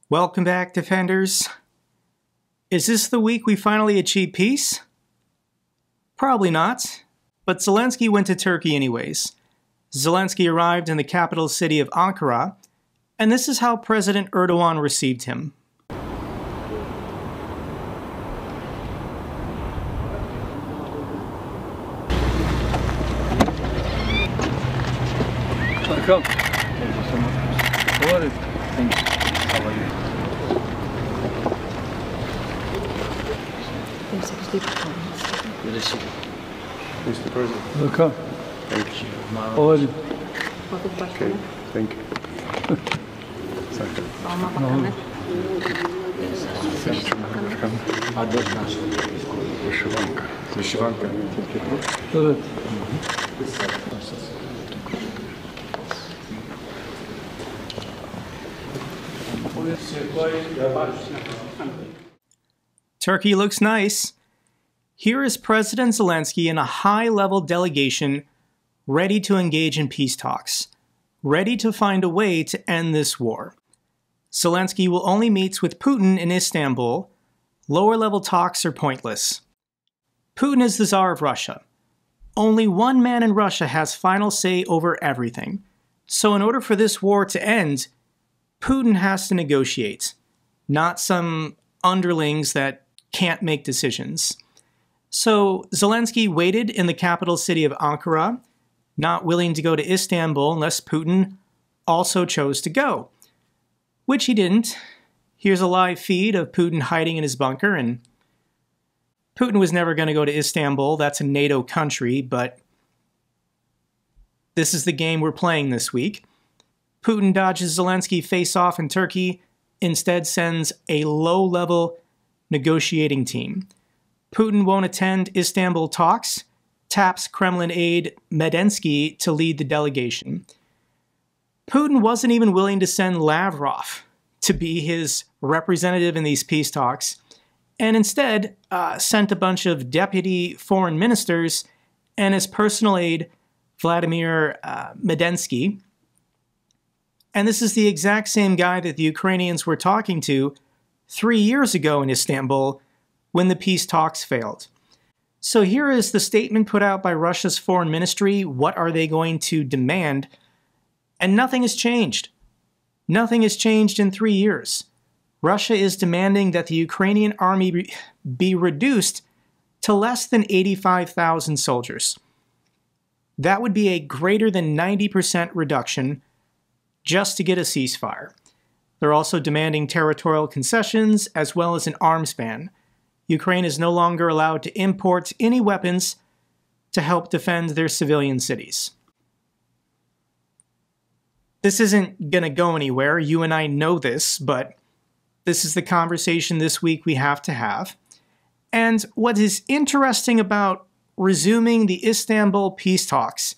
Welcome back, Defenders. Is this the week we finally achieve peace? Probably not, but Zelensky went to Turkey anyways. Zelensky arrived in the capital city of Ankara, and this is how President Erdogan received him. Welcome. Thank you so much. How are you? Thank you. How are you? Mr. President. Welcome. Thank you. How are you? Okay, thank you. Вышиванка. Evet. Turkey looks nice. Here is President Zelensky in a high-level delegation ready to engage in peace talks, ready to find a way to end this war. Zelensky will only meet with Putin in Istanbul. Lower-level talks are pointless. Putin is the Tsar of Russia. Only one man in Russia has final say over everything. So in order for this war to end, Putin has to negotiate, not some underlings that can't make decisions. So Zelensky waited in the capital city of Ankara, not willing to go to Istanbul unless Putin also chose to go, which he didn't. Here's a live feed of Putin hiding in his bunker, and Putin was never going to go to Istanbul. That's a NATO country, but this is the game we're playing this week. Putin dodges Zelensky face-off in Turkey, instead sends a low-level negotiating team. Putin won't attend Istanbul talks, taps Kremlin aide Medensky to lead the delegation. Putin wasn't even willing to send Lavrov to be his representative in these peace talks, and instead sent a bunch of deputy foreign ministers and his personal aide, Vladimir Medensky. And this is the exact same guy that the Ukrainians were talking to 3 years ago in Istanbul when the peace talks failed. So here is the statement put out by Russia's foreign ministry. What are they going to demand? And nothing has changed. Nothing has changed in 3 years. Russia is demanding that the Ukrainian army be reduced to less than 85,000 soldiers. That would be a greater than 90% reduction just to get a ceasefire. They're also demanding territorial concessions as well as an arms ban. Ukraine is no longer allowed to import any weapons to help defend their civilian cities. This isn't going to go anywhere. You and I know this, but this is the conversation this week we have to have. And what is interesting about resuming the Istanbul peace talks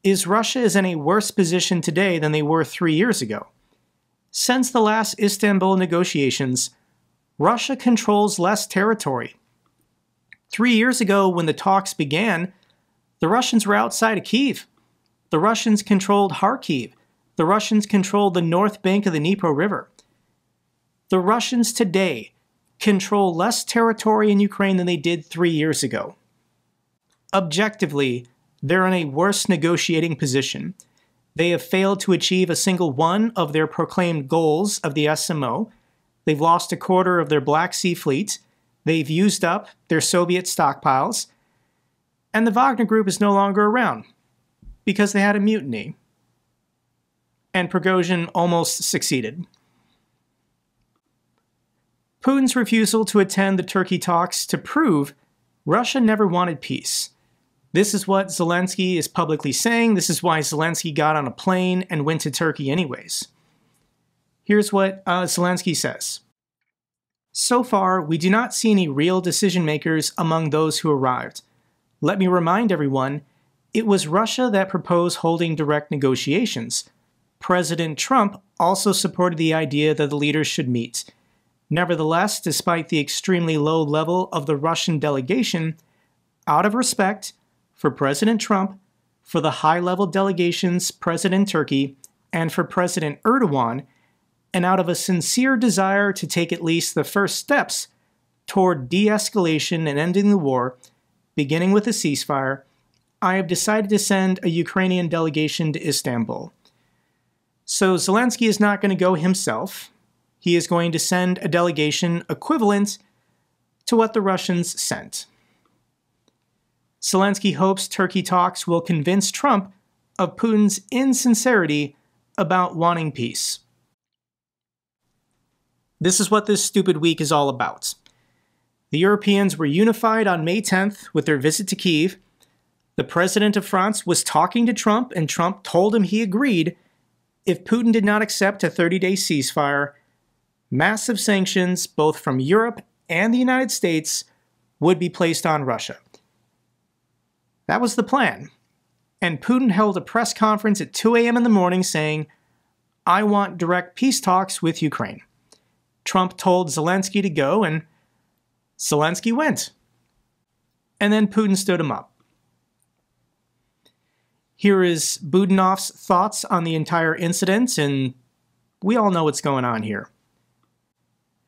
is Russia is in a worse position today than they were 3 years ago. Since the last Istanbul negotiations, Russia controls less territory. 3 years ago, when the talks began, the Russians were outside of Kyiv. The Russians controlled Kharkiv. The Russians controlled the north bank of the Dnipro River. The Russians today control less territory in Ukraine than they did 3 years ago. Objectively, they're in a worse negotiating position. They have failed to achieve a single one of their proclaimed goals of the SMO. They've lost a quarter of their Black Sea fleet. They've used up their Soviet stockpiles. And the Wagner Group is no longer around because they had a mutiny. And Prigozhin almost succeeded. Putin's refusal to attend the Turkey talks to prove Russia never wanted peace. This is what Zelensky is publicly saying. This is why Zelensky got on a plane and went to Turkey anyways. Here's what Zelensky says. So far, we do not see any real decision makers among those who arrived. Let me remind everyone, it was Russia that proposed holding direct negotiations. President Trump also supported the idea that the leaders should meet. Nevertheless, despite the extremely low level of the Russian delegation, out of respect for President Trump, for the high-level delegations present in Turkey, and for President Erdogan, and out of a sincere desire to take at least the first steps toward de-escalation and ending the war, beginning with a ceasefire, I have decided to send a Ukrainian delegation to Istanbul. So Zelensky is not going to go himself. He is going to send a delegation equivalent to what the Russians sent. Zelensky hopes Turkey talks will convince Trump of Putin's insincerity about wanting peace. This is what this stupid week is all about. The Europeans were unified on May 10th with their visit to Kyiv. The president of France was talking to Trump, and Trump told him he agreed if Putin did not accept a 30-day ceasefire, massive sanctions, both from Europe and the United States, would be placed on Russia. That was the plan. And Putin held a press conference at 2 a.m. in the morning saying, "I want direct peace talks with Ukraine." Trump told Zelensky to go, and Zelensky went. And then Putin stood him up. Here is Budanov's thoughts on the entire incident, and we all know what's going on here.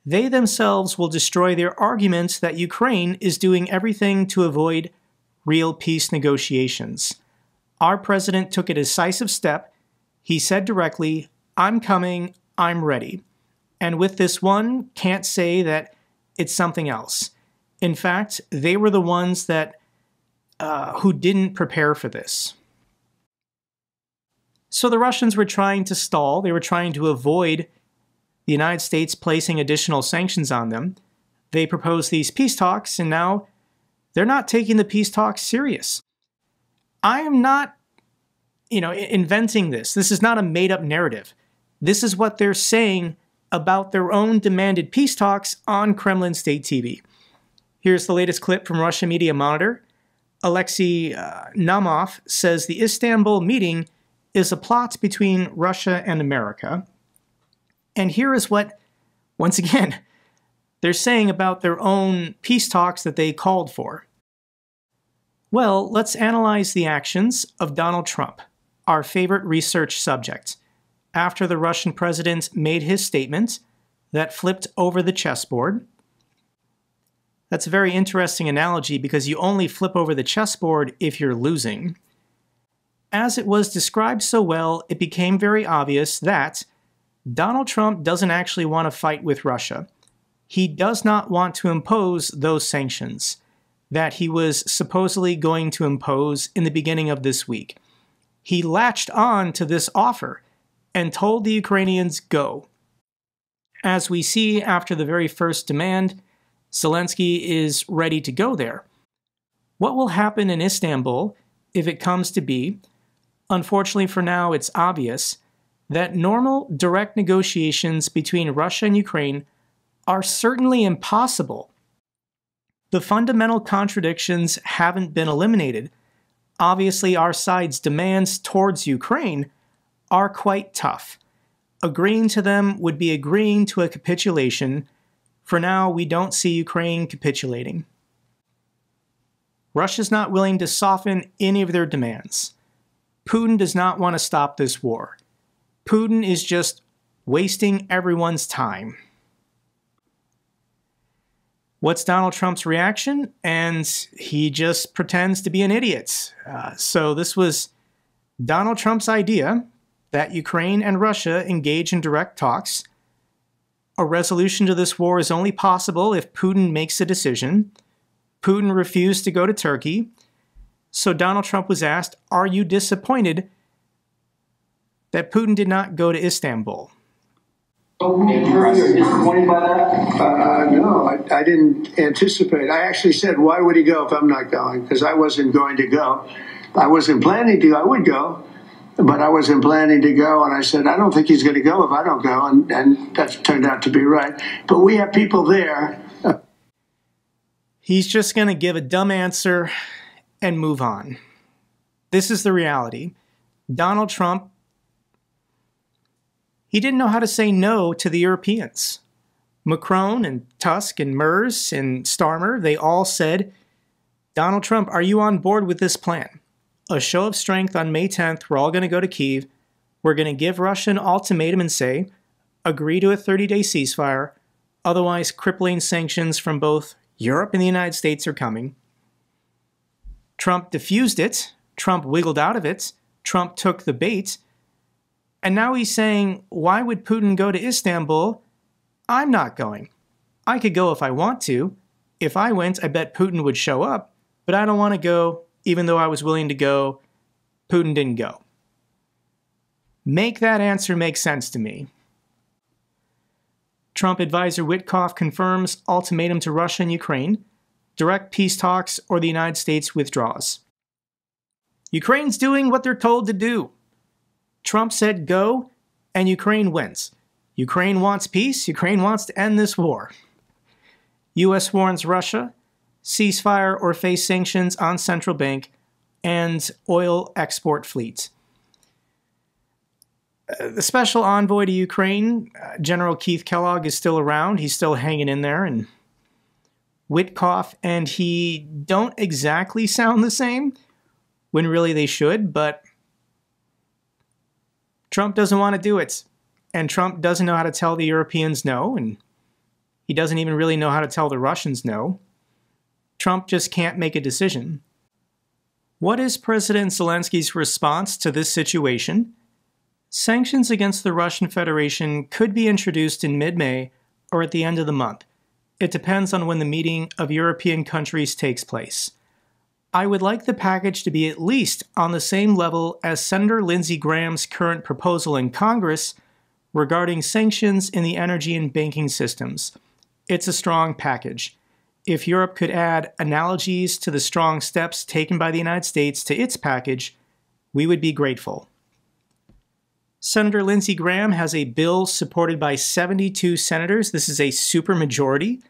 They themselves will destroy their argument that Ukraine is doing everything to avoid real peace negotiations. Our president took a decisive step. He said directly, "I'm coming, I'm ready." And with this one, can't say that it's something else. In fact, they were the ones that who didn't prepare for this. So the Russians were trying to stall. They were trying to avoid the United States placing additional sanctions on them. They proposed these peace talks, and now they're not taking the peace talks serious. I am not, inventing this. This is not a made-up narrative. This is what they're saying about their own demanded peace talks on Kremlin state TV. Here's the latest clip from Russia Media Monitor. Alexei Naumov says the Istanbul meeting is a plot between Russia and America. And here is what, once again, they're saying about their own peace talks that they called for. Well, let's analyze the actions of Donald Trump, our favorite research subject, after the Russian president made his statement that flipped over the chessboard. That's a very interesting analogy because you only flip over the chessboard if you're losing. As it was described so well, it became very obvious that Donald Trump doesn't actually want to fight with Russia. He does not want to impose those sanctions that he was supposedly going to impose in the beginning of this week. He latched on to this offer and told the Ukrainians, go. As we see after the very first demand, Zelensky is ready to go there. What will happen in Istanbul if it comes to be? Unfortunately for now, it's obvious that normal direct negotiations between Russia and Ukraine are certainly impossible. The fundamental contradictions haven't been eliminated. Obviously, our side's demands towards Ukraine are quite tough. Agreeing to them would be agreeing to a capitulation. For now, we don't see Ukraine capitulating. Russia's not willing to soften any of their demands. Putin does not want to stop this war. Putin is just wasting everyone's time. What's Donald Trump's reaction? And he just pretends to be an idiot. So this was Donald Trump's idea that Ukraine and Russia engage in direct talks. A resolution to this war is only possible if Putin makes a decision. Putin refused to go to Turkey. So Donald Trump was asked, are you disappointed that Putin did not go to Istanbul? You're disappointed by that? No, I didn't anticipate. I actually said, why would he go if I'm not going? Because I wasn't going to go. I wasn't planning to. I would go, but I wasn't planning to go. And I said, I don't think he's going to go if I don't go. And that turned out to be right. But we have people there. He's just going to give a dumb answer and move on. This is the reality. Donald Trump, he didn't know how to say no to the Europeans. Macron and Tusk and Merz and Starmer, they all said, Donald Trump, are you on board with this plan? A show of strength on May 10th, we're all going to go to Kyiv. We're going to give Russia an ultimatum and say, agree to a 30-day ceasefire, otherwise crippling sanctions from both Europe and the United States are coming. Trump diffused it, Trump wiggled out of it, Trump took the bait, and now he's saying, why would Putin go to Istanbul? I'm not going. I could go if I want to. If I went, I bet Putin would show up, but I don't want to go, even though I was willing to go. Putin didn't go. Make that answer make sense to me. Trump advisor Witkoff confirms ultimatum to Russia and Ukraine, direct peace talks, or the United States withdraws. Ukraine's doing what they're told to do. Trump said go, and Ukraine wins. Ukraine wants peace. Ukraine wants to end this war. U.S. warns Russia, ceasefire or face sanctions on central bank and oil export fleet. The special envoy to Ukraine, General Keith Kellogg, is still around. He's still hanging in there, and Witkoff and he don't exactly sound the same, when really they should, but Trump doesn't want to do it, and Trump doesn't know how to tell the Europeans no, and he doesn't even really know how to tell the Russians no. Trump just can't make a decision. What is President Zelensky's response to this situation? Sanctions against the Russian Federation could be introduced in mid-May or at the end of the month. It depends on when the meeting of European countries takes place. I would like the package to be at least on the same level as Senator Lindsey Graham's current proposal in Congress regarding sanctions in the energy and banking systems. It's a strong package. If Europe could add analogies to the strong steps taken by the United States to its package, we would be grateful. Senator Lindsey Graham has a bill supported by 72 senators. This is a supermajority.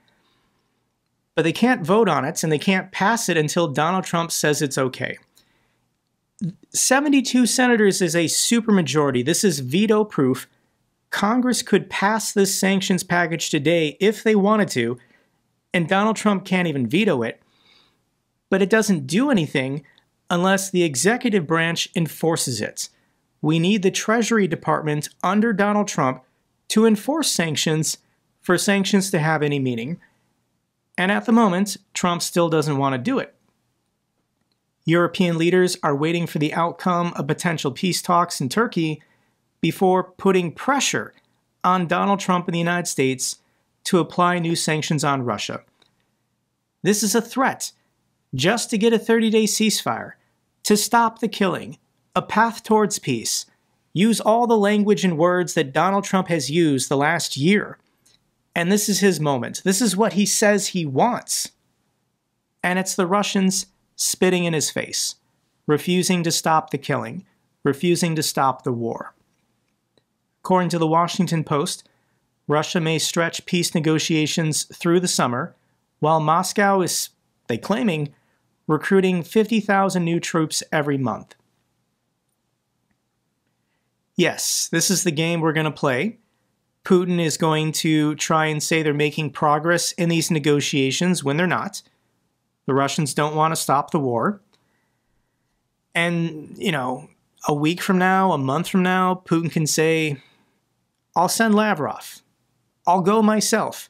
But they can't vote on it, and they can't pass it until Donald Trump says it's okay. 72 senators is a supermajority. This is veto-proof. Congress could pass this sanctions package today if they wanted to, and Donald Trump can't even veto it. But it doesn't do anything unless the executive branch enforces it. We need the Treasury Department under Donald Trump to enforce sanctions for sanctions to have any meaning. And at the moment, Trump still doesn't want to do it. European leaders are waiting for the outcome of potential peace talks in Turkey before putting pressure on Donald Trump and the United States to apply new sanctions on Russia. This is a threat just to get a 30-day ceasefire, to stop the killing, a path towards peace. Use all the language and words that Donald Trump has used the last year. And this is his moment. This is what he says he wants. And it's the Russians spitting in his face, refusing to stop the killing, refusing to stop the war. According to the Washington Post, Russia may stretch peace negotiations through the summer, while Moscow is, they claiming, recruiting 50,000 new troops every month. Yes, this is the game we're going to play. Putin is going to try and say they're making progress in these negotiations when they're not. The Russians don't want to stop the war. And, a week from now, a month from now, Putin can say, I'll send Lavrov. I'll go myself.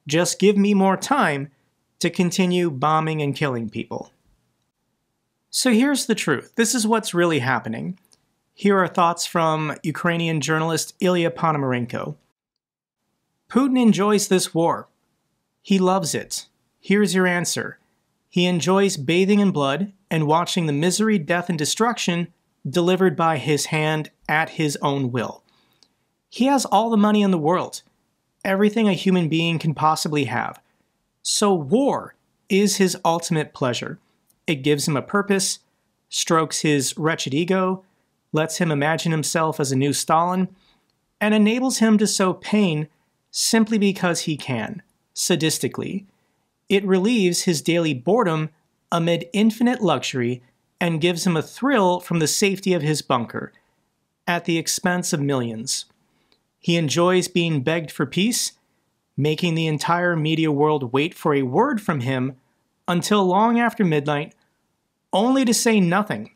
Just give me more time to continue bombing and killing people. So here's the truth. This is what's really happening. Here are thoughts from Ukrainian journalist Ilya Ponomarenko. Putin enjoys this war. He loves it. Here's your answer. He enjoys bathing in blood and watching the misery, death, and destruction delivered by his hand at his own will. He has all the money in the world, everything a human being can possibly have. So war is his ultimate pleasure. It gives him a purpose, strokes his wretched ego, lets him imagine himself as a new Stalin, and enables him to sow pain simply because he can, sadistically. It relieves his daily boredom amid infinite luxury and gives him a thrill from the safety of his bunker, at the expense of millions. He enjoys being begged for peace, making the entire media world wait for a word from him until long after midnight, only to say nothing.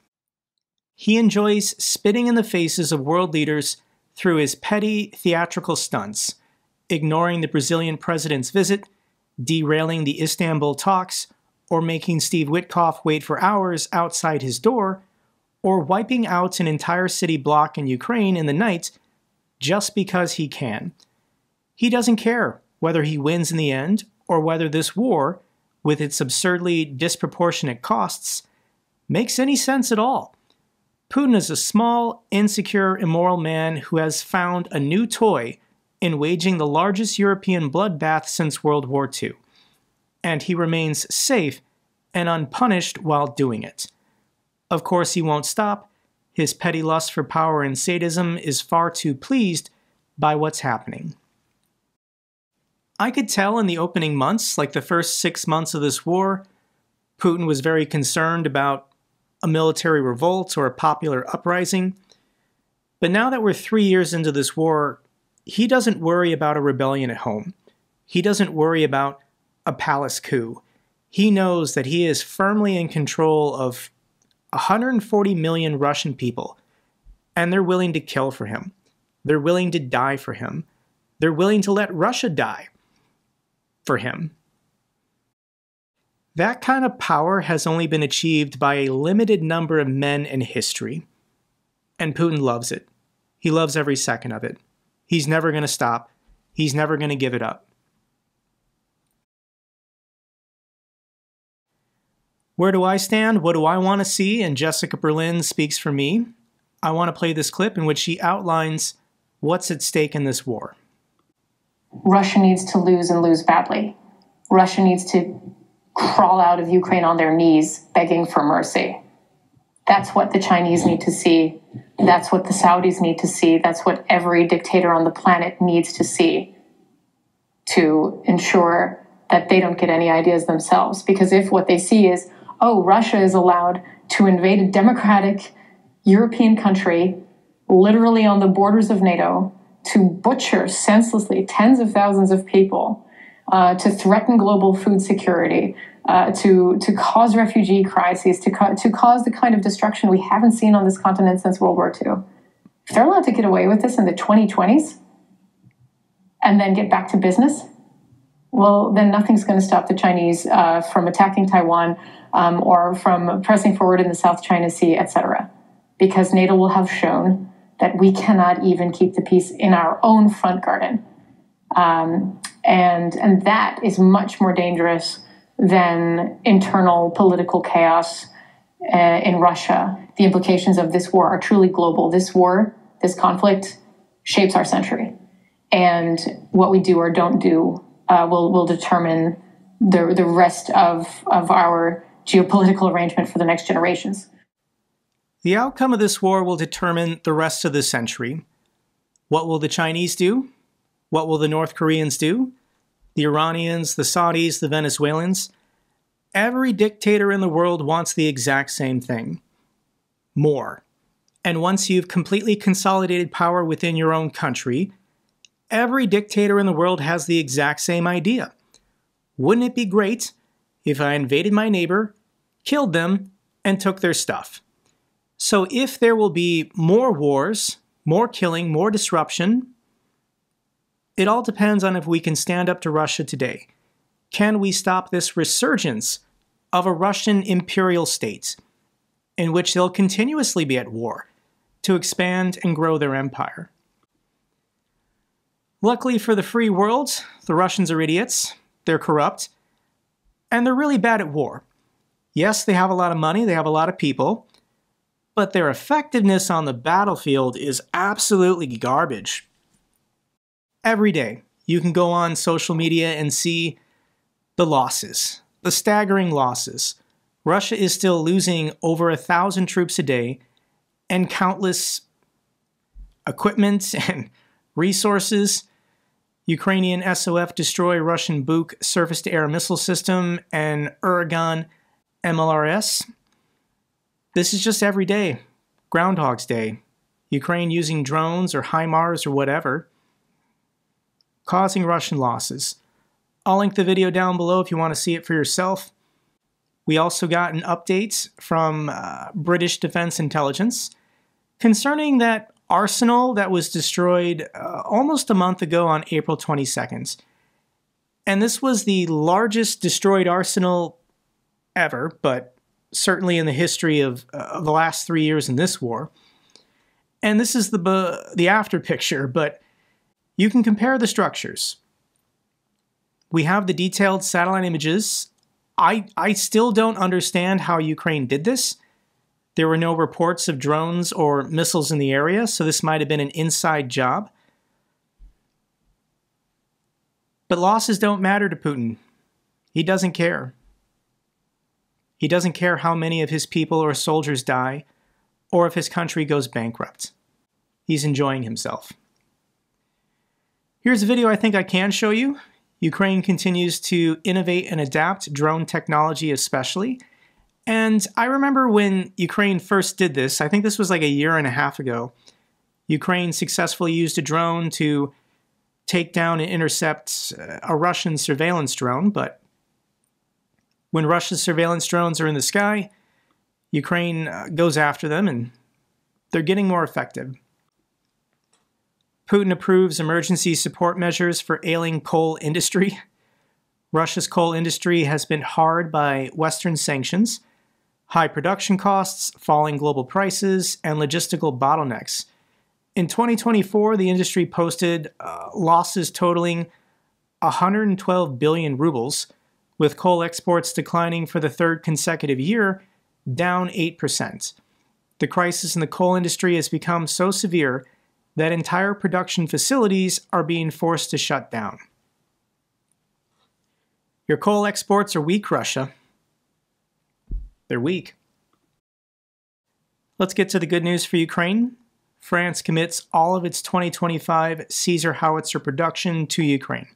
He enjoys spitting in the faces of world leaders through his petty theatrical stunts, ignoring the Brazilian president's visit, derailing the Istanbul talks, or making Steve Witkoff wait for hours outside his door, or wiping out an entire city block in Ukraine in the night just because he can. He doesn't care whether he wins in the end or whether this war, with its absurdly disproportionate costs, makes any sense at all. Putin is a small, insecure, immoral man who has found a new toy in waging the largest European bloodbath since World War II, and he remains safe and unpunished while doing it. Of course, he won't stop. His petty lust for power and sadism is far too pleased by what's happening. I could tell in the opening months, like the first 6 months of this war, Putin was very concerned about a military revolt or a popular uprising. But now that we're 3 years into this war, he doesn't worry about a rebellion at home. He doesn't worry about a palace coup. He knows that he is firmly in control of 140 million Russian people, and they're willing to kill for him. They're willing to die for him. They're willing to let Russia die for him. That kind of power has only been achieved by a limited number of men in history. And Putin loves it. He loves every second of it. He's never going to stop. He's never going to give it up. Where do I stand? What do I want to see? And Jessica Berlin speaks for me. I want to play this clip in which she outlines what's at stake in this war. Russia needs to lose and lose badly. Russia needs to crawl out of Ukraine on their knees, begging for mercy. That's what the Chinese need to see. That's what the Saudis need to see. That's what every dictator on the planet needs to see to ensure that they don't get any ideas themselves. Because if what they see is, oh, Russia is allowed to invade a democratic European country, literally on the borders of NATO, to butcher senselessly tens of thousands of people, to threaten global food security, to cause refugee crises, to cause the kind of destruction we haven't seen on this continent since World War II. If they're allowed to get away with this in the 2020s and then get back to business, well, then nothing's going to stop the Chinese from attacking Taiwan or from pressing forward in the South China Sea, etc. Because NATO will have shown that we cannot even keep the peace in our own front garden. And that is much more dangerous than internal political chaos in Russia. The implications of this war are truly global. This war, this conflict, shapes our century. And what we do or don't do will determine the rest of our geopolitical arrangement for the next generations. The outcome of this war will determine the rest of the century. What will the Chinese do? What will the North Koreans do? The Iranians, the Saudis, the Venezuelans? Every dictator in the world wants the exact same thing. More. And once you've completely consolidated power within your own country, every dictator in the world has the exact same idea. Wouldn't it be great if I invaded my neighbor, killed them, and took their stuff? So if there will be more wars, more killing, more disruption, it all depends on if we can stand up to Russia today. Can we stop this resurgence of a Russian imperial state in which they'll continuously be at war to expand and grow their empire? Luckily for the free world, the Russians are idiots, they're corrupt, and they're really bad at war. Yes, they have a lot of money, they have a lot of people, but their effectiveness on the battlefield is absolutely garbage. Every day, you can go on social media and see the losses, the staggering losses. Russia is still losing over 1,000 troops a day and countless equipment and resources. Ukrainian SOF destroy Russian Buk surface-to-air missile system and Uragan MLRS. This is just every day, Groundhog's Day. Ukraine using drones or HIMARS or whatever, causing Russian losses. I'll link the video down below if you want to see it for yourself. We also got an update from British Defense Intelligence concerning that arsenal that was destroyed almost a month ago on April 22nd. And this was the largest destroyed arsenal ever, but certainly in the history of the last 3 years in this war. And this is the after picture, but you can compare the structures. We have the detailed satellite images. I still don't understand how Ukraine did this. There were no reports of drones or missiles in the area, so this might have been an inside job. But losses don't matter to Putin. He doesn't care. He doesn't care how many of his people or soldiers die, or if his country goes bankrupt. He's enjoying himself. Here's a video I think I can show you. Ukraine continues to innovate and adapt, drone technology especially. And I remember when Ukraine first did this, I think this was like a year and a half ago, Ukraine successfully used a drone to take down and intercept a Russian surveillance drone. But when Russia's surveillance drones are in the sky, Ukraine goes after them and they're getting more effective. Putin approves emergency support measures for ailing coal industry. Russia's coal industry has been hard by Western sanctions, high production costs, falling global prices, and logistical bottlenecks. In 2024, the industry posted losses totaling 112 billion rubles, with coal exports declining for the third consecutive year, down 8%. The crisis in the coal industry has become so severe that entire production facilities are being forced to shut down. Your coal exports are weak, Russia. They're weak. Let's get to the good news for Ukraine. France commits all of its 2025 Caesar howitzer production to Ukraine.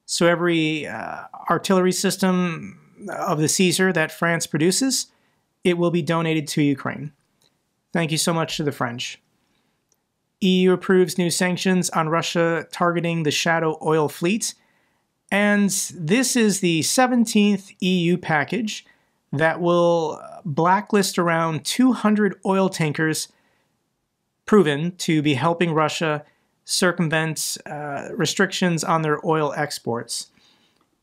So every artillery system of the Caesar that France produces, it will be donated to Ukraine. Thank you so much to the French. EU approves new sanctions on Russia targeting the shadow oil fleet. And this is the 17th EU package that will blacklist around 200 oil tankers proven to be helping Russia circumvent restrictions on their oil exports.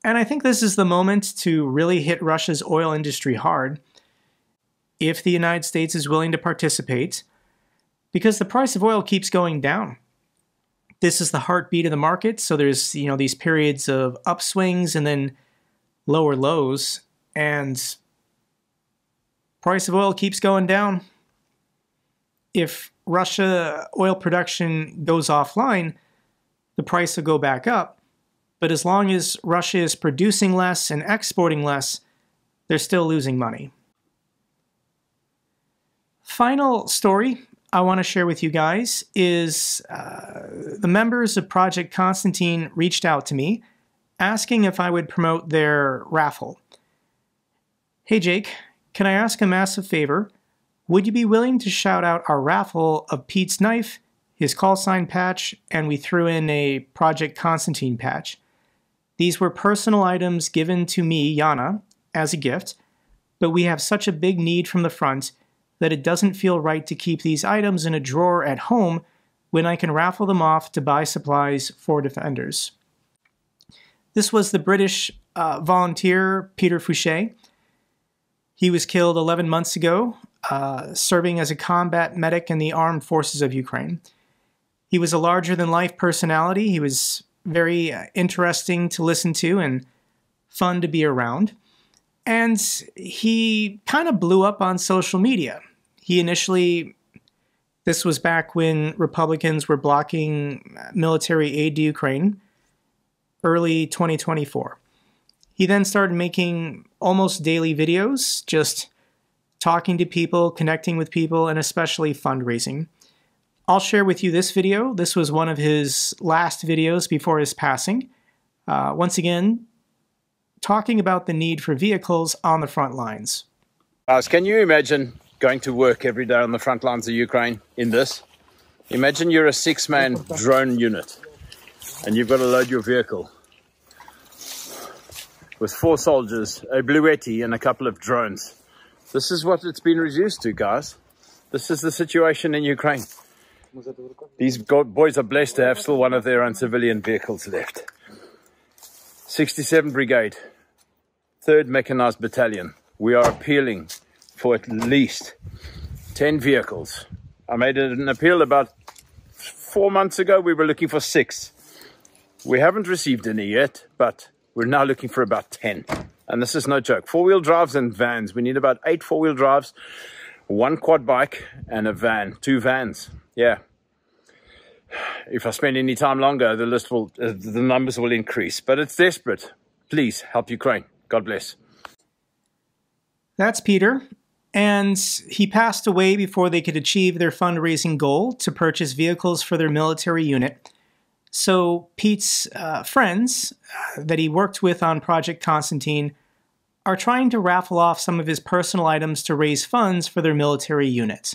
And I think this is the moment to really hit Russia's oil industry hard if the United States is willing to participate, because the price of oil keeps going down. This is the heartbeat of the market, so there's these periods of upswings and then lower lows, and price of oil keeps going down. If Russia oil production goes offline, the price will go back up, but as long as Russia is producing less and exporting less, they're still losing money. Final story I want to share with you guys is the members of Project Konstantin reached out to me asking if I would promote their raffle. Hey Jake, can I ask a massive favor? Would you be willing to shout out our raffle of Pete's knife, his call sign patch, and we threw in a Project Konstantin patch? These were personal items given to me, Yana, as a gift, but we have such a big need from the front that it doesn't feel right to keep these items in a drawer at home when I can raffle them off to buy supplies for defenders. This was the British volunteer Peter Fouché. He was killed 11 months ago, serving as a combat medic in the armed forces of Ukraine. He was a larger-than-life personality. He was very interesting to listen to and fun to be around. And he kind of blew up on social media. He initially, this was back when Republicans were blocking military aid to Ukraine, early 2024. He then started making almost daily videos, just talking to people, connecting with people, and especially fundraising. I'll share with you this video. This was one of his last videos before his passing. Once again, talking about the need for vehicles on the front lines. Can you imagine going to work every day on the front lines of Ukraine in this? Imagine you're a 6-man drone unit and you've got to load your vehicle with 4 soldiers, a BlueYeti, and a couple of drones. This is what it's been reduced to, guys. This is the situation in Ukraine. These boys are blessed to have still one of their own civilian vehicles left. 67 Brigade, 3rd Mechanized Battalion. We are appealing for at least 10 vehicles. I made an appeal about 4 months ago. We were looking for 6. We haven't received any yet, but we're now looking for about 10. And this is no joke. 4-wheel drives and vans. We need about 8 4-wheel drives, 1 quad bike, and a van. 2 vans. Yeah. If I spend any time longer, the numbers will increase. But it's desperate. Please help Ukraine. God bless. That's Peter. And he passed away before they could achieve their fundraising goal to purchase vehicles for their military unit. So Pete's friends that he worked with on Project Konstantin are trying to raffle off some of his personal items to raise funds for their military unit.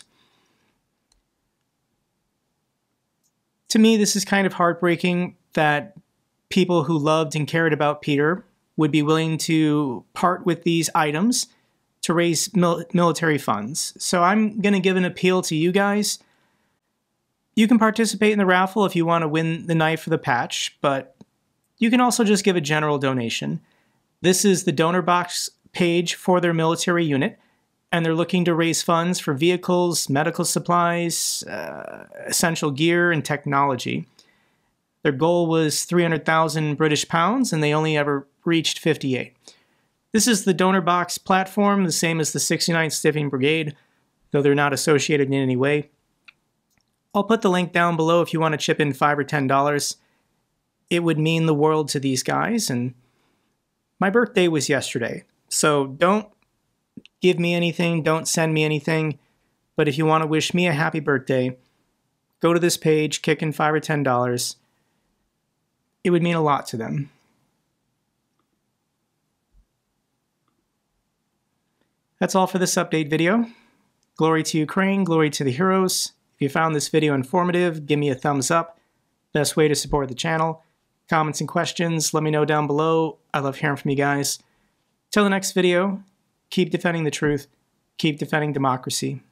To me, this is kind of heartbreaking that people who loved and cared about Peter would be willing to part with these items to raise military funds. So I'm going to give an appeal to you guys. You can participate in the raffle if you want to win the knife or the patch, but you can also just give a general donation. This is the donor box page for their military unit, and they're looking to raise funds for vehicles, medical supplies, essential gear, and technology. Their goal was 300,000 British pounds, and they only ever reached 58. This is the donor box platform, the same as the 69th Stiffing Brigade, though they're not associated in any way. I'll put the link down below if you want to chip in $5 or $10. It would mean the world to these guys, and my birthday was yesterday, so don't give me anything, don't send me anything, but if you want to wish me a happy birthday, go to this page, kick in $5 or $10. It would mean a lot to them. That's all for this update video. Glory to Ukraine, glory to the heroes. If you found this video informative, give me a thumbs up. Best way to support the channel. Comments and questions, let me know down below. I love hearing from you guys. Till the next video, keep defending the truth, keep defending democracy.